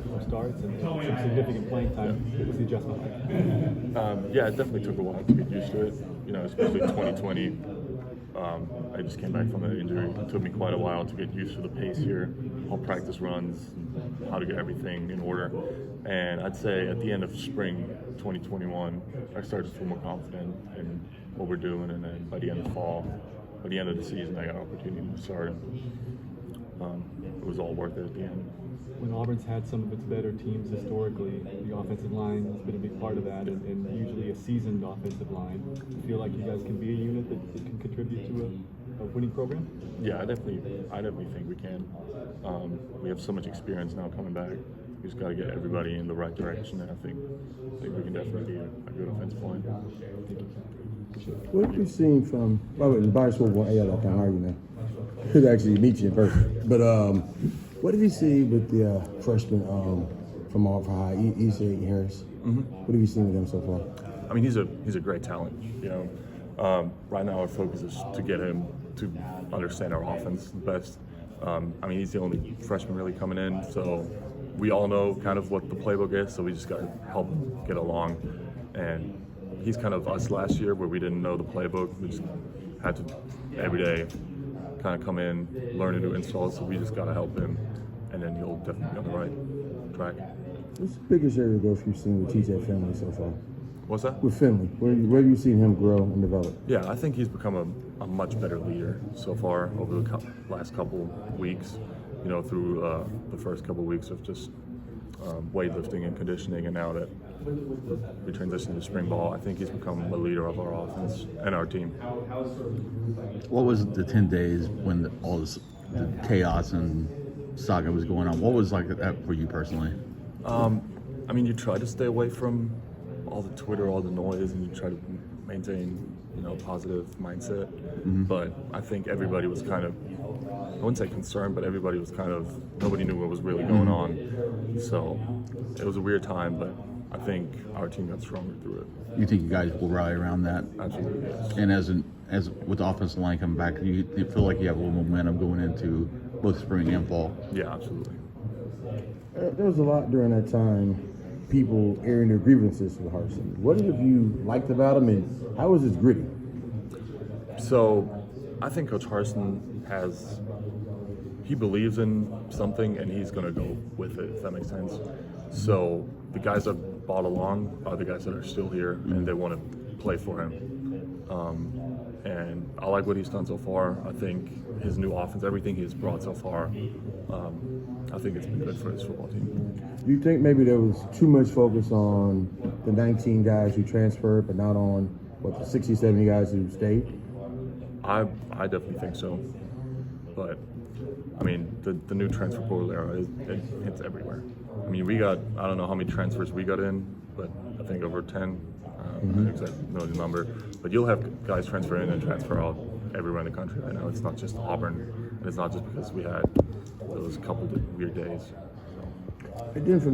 more starts and some significant playing time. What was the adjustment like? Yeah, it definitely took a while to get used to it. Especially 2020. I just came back from an injury. It took me quite a while to get used to the pace here, all practice runs, how to get everything in order. And I'd say at the end of spring 2021, I started to feel more confident in what we're doing. And then by the end of fall, by the end of the season, I got an opportunity to start. It was all worth it at the end. When Auburn's had some of its better teams historically, the offensive line has been a big part of that, and usually a seasoned offensive line. Do you feel like you guys can be a unit that can contribute to a winning program? Yeah, I definitely think we can. We have so much experience now coming back. We just got to get everybody in the right direction, and I think we can definitely be a good offensive line. What have you seen from Byers Football AL.com? How are you, man? Could actually meet you in person. But what did you see with the freshman from Auburn High, E.C. Harris? Mm-hmm. What have you seen with him so far? I mean, he's a great talent. Right now our focus is to get him to understand our offense the best. He's the only freshman really coming in, so we all know kind of what the playbook is. So we just got to help get along. And he's kind of us last year, where we didn't know the playbook. We just had to every day kind of come in, learn a new install. So we just got to help him, and then he'll definitely be on the right track. What's the biggest area of growth you've seen with TJ Finley so far? What's that? With Finley, where have you seen him grow and develop? Yeah, I think he's become a much better leader so far over the last couple weeks. Through the first couple weeks of just weightlifting and conditioning, and now that we transitioned to spring ball, I think he's become a leader of our offense and our team. What was the 10 days when all this the chaos and saga was going on? What was like that for you personally? You try to stay away from all the Twitter, all the noise, and you try to maintain, positive mindset. Mm-hmm. But I think everybody was kind of, I wouldn't say concerned, but everybody was kind of, nobody knew what was really going on. So it was a weird time, but I think our team got stronger through it. You think you guys will rally around that? Absolutely, yes. And as with the offensive line coming back, you feel like you have a little momentum going into both spring and fall? Yeah, absolutely. There was a lot during that time, people airing their grievances with Harsin. What have you liked about him, and how was his gritty? So I think Coach Harsin he believes in something, and he's going to go with it, if that makes sense. So the guys that bought along are the guys that are still here, and they want to play for him. And I like what he's done so far. I think his new offense, everything he's brought so far, I think it's been good for his football team. Do you think maybe there was too much focus on the 19 guys who transferred, but not on the 60, 70 guys who stayed? I definitely think so. But the new transfer portal era, it's everywhere. We got, I don't know how many transfers we got in, but I think over 10. I don't exactly know the number. But you'll have guys transfer in and transfer out everywhere in the country right now. It's not just Auburn, and it's not just because we had those couple of weird days. And then from